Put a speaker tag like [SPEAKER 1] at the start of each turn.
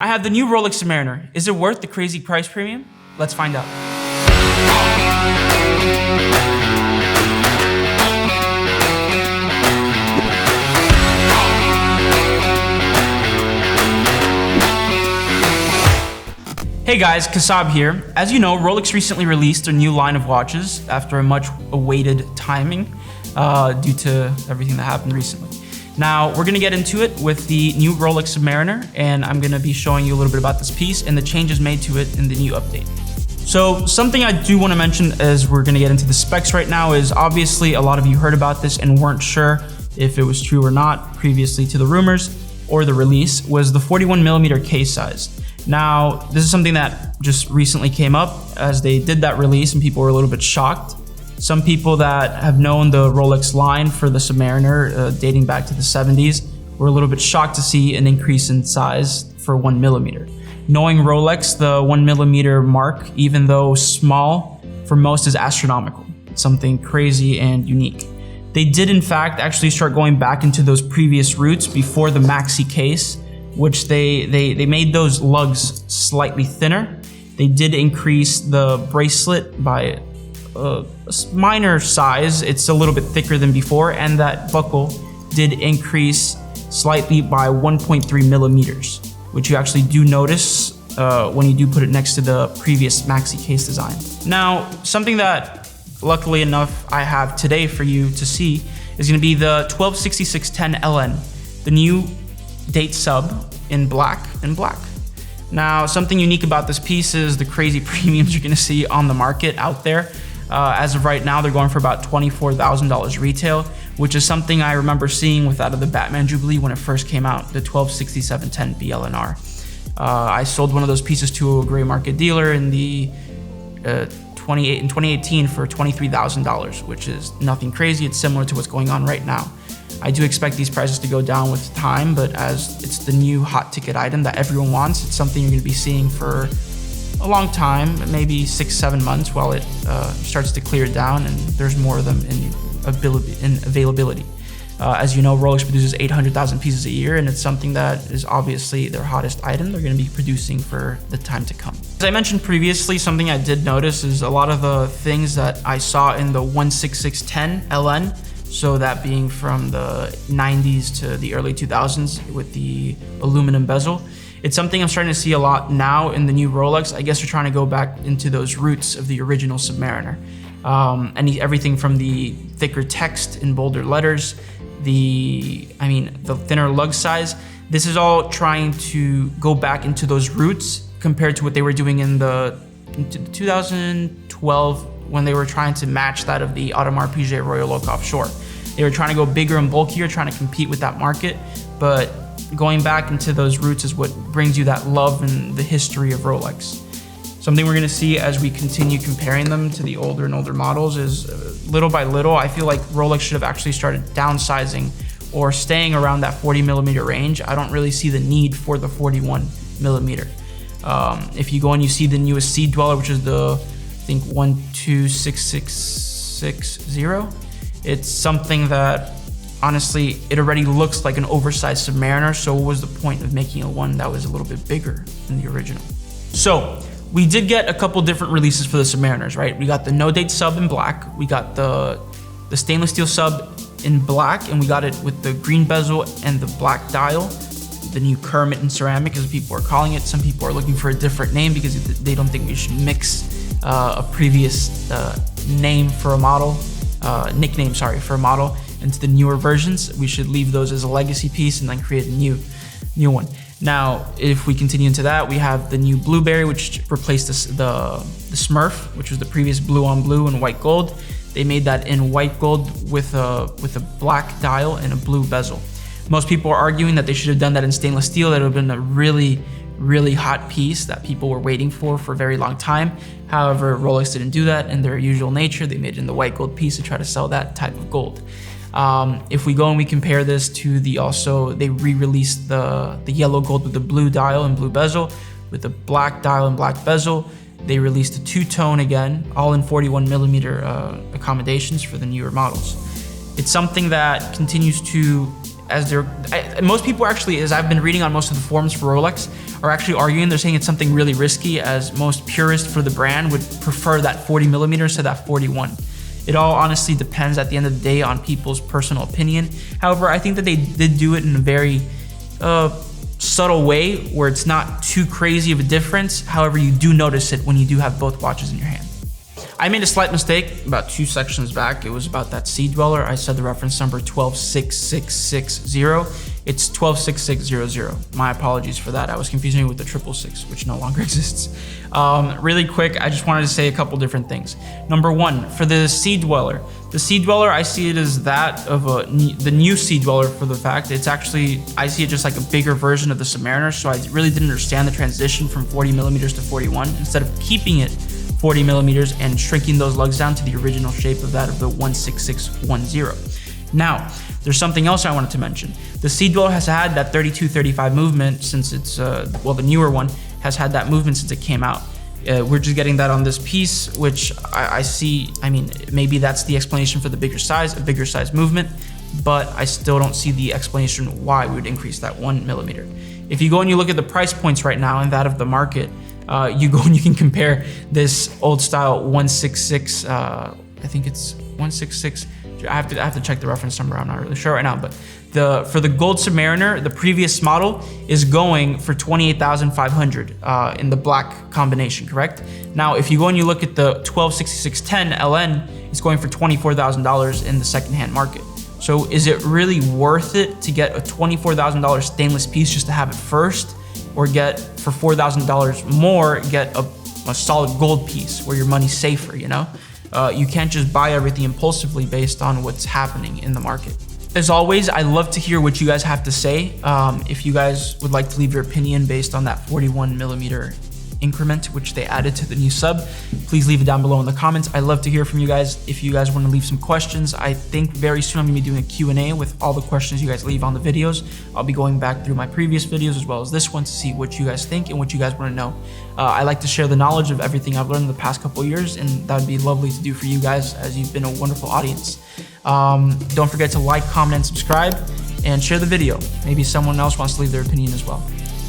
[SPEAKER 1] I have the new Rolex Submariner. Is it worth the crazy price premium? Let's find out. Hey guys, Kasab here. As you know, Rolex recently released their new line of watches after a much awaited timing due to everything that happened recently. Now, we're gonna get into it with the new Rolex Submariner, and I'm gonna be showing you a little bit about this piece and the changes made to it in the new update. So something I do wanna mention as we're gonna get into the specs right now is obviously a lot of you heard about this and weren't sure if it was true or not previously to the rumors or the release, was the 41mm case size. Now, this is something that just recently came up as they did that release and people were a little bit shocked. Some people that have known the Rolex line for the Submariner dating back to the 70s were a little bit shocked to see an increase in size for 1mm. Knowing Rolex, the 1mm mark, even though small, for most is astronomical. It's something crazy and unique. They did in fact actually start going back into those previous roots before the maxi case, which they made those lugs slightly thinner. They did increase the bracelet by a minor size. It's a little bit thicker than before, and that buckle did increase slightly by 1.3mm, which you actually do notice when you do put it next to the previous maxi case design. Now, something that luckily enough I have today for you to see is going to be the 126610 LN, the new date sub in black and black. Now, something unique about this piece is the crazy premiums you're going to see on the market out there. As of right now, they're going for about $24,000 retail, which is something I remember seeing with that of the Batman Jubilee when it first came out, the 126710 BLNR. I sold one of those pieces to a gray market dealer in the 2018 for $23,000, which is nothing crazy. It's similar to what's going on right now. I do expect these prices to go down with time, but as it's the new hot ticket item that everyone wants, it's something you're going to be seeing for a long time, maybe 6-7 months, while it starts to clear down and there's more of them in availability. As you know, Rolex produces 800,000 pieces a year, and it's something that is obviously their hottest item they're going to be producing for the time to come. As I mentioned previously, something I did notice is a lot of the things that I saw in the 16610 LN, so that being from the 90s to the early 2000s with the aluminum bezel. It's something I'm starting to see a lot now in the new Rolex. I guess they're trying to go back into those roots of the original Submariner. Everything from the thicker text in bolder letters, the thinner lug size. This is all trying to go back into those roots compared to what they were doing in the 2012 when they were trying to match that of the Audemars Piguet Royal Oak Offshore. They were trying to go bigger and bulkier, trying to compete with that market, but going back into those roots is what brings you that love and the history of Rolex. Something we're gonna see as we continue comparing them to the older and older models is little by little, I feel like Rolex should have actually started downsizing or staying around that 40mm range. I don't really see the need for the 41mm. If you go and you see the newest Seed Dweller, which is the, I think 126660, it's something that honestly, it already looks like an oversized Submariner, so what was the point of making a one that was a little bit bigger than the original? So, we did get a couple different releases for the Submariners, right? We got the no date sub in black, we got the stainless steel sub in black, and we got it with the green bezel and the black dial, the new Kermit in ceramic, as people are calling it. Some people are looking for a different name because they don't think we should mix a previous nickname for a model into the newer versions. We should leave those as a legacy piece and then create a new one. Now, if we continue into that, we have the new Blueberry, which replaced the Smurf, which was the previous blue on blue and white gold. They made that in white gold with a black dial and a blue bezel. Most people are arguing that they should have done that in stainless steel. That would have been a really, really hot piece that people were waiting for a very long time. However, Rolex didn't do that in their usual nature. They made it in the white gold piece to try to sell that type of gold. If we go and we compare this to they re-released the yellow gold with the blue dial and blue bezel, with the black dial and black bezel. They released a two-tone again, all in 41mm accommodations for the newer models. It's something that continues to as most people actually, as I've been reading on most of the forums for Rolex, are actually arguing, they're saying it's something really risky, as most purists for the brand would prefer that 40 millimeters to that 41. It all honestly depends at the end of the day on people's personal opinion. However, I think that they did do it in a very subtle way where it's not too crazy of a difference. However, you do notice it when you do have both watches in your hand. I made a slight mistake about 2 sections back. It was about that Sea Dweller. I said the reference number 126660. It's 126600. My apologies for that. I was confusing it with the 666, which no longer exists. Really quick, I just wanted to say a couple different things. Number one, for the Sea Dweller. The Sea Dweller, I see it as that of the new Sea Dweller for the fact it's actually, I see it just like a bigger version of the Submariner. So I really didn't understand the transition from 40 millimeters to 41. Instead of keeping it 40 millimeters and shrinking those lugs down to the original shape of that of the 16610. Now, there's something else I wanted to mention. The Sea Dweller has had that 32-35 movement since it's, well, the newer one has had that movement since it came out. We're just getting that on this piece, which I see, I mean, maybe that's the explanation for the bigger size, a bigger size movement, but I still don't see the explanation why we would increase that 1 millimeter. If you go and you look at the price points right now and that of the market, you go and you can compare this old style 166, I think it's 166, I have to check the reference number, I'm not really sure right now, but for the gold Submariner, the previous model is going for 28,500 in the black combination, correct? Now, if you go and you look at the 126610 LN, it's going for $24,000 in the secondhand market. So is it really worth it to get a $24,000 stainless piece just to have it first, or get for $4,000 more, get a solid gold piece where your money's safer, you know? You can't just buy everything impulsively based on what's happening in the market. As always, I love to hear what you guys have to say. If you guys would like to leave your opinion based on that 41 millimeter increment, which they added to the new sub, please leave it down below in the comments. I love to hear from you guys. If you guys want to leave some questions, I think very soon I'm gonna be doing a Q&A with all the questions you guys leave on the videos. I'll be going back through my previous videos as well as this one to see what you guys think and what you guys want to know. I like to share the knowledge of everything I've learned in the past couple of years, and that would be lovely to do for you guys as you've been a wonderful audience. Don't forget to like, comment, and subscribe, and share the video. Maybe someone else wants to leave their opinion as well.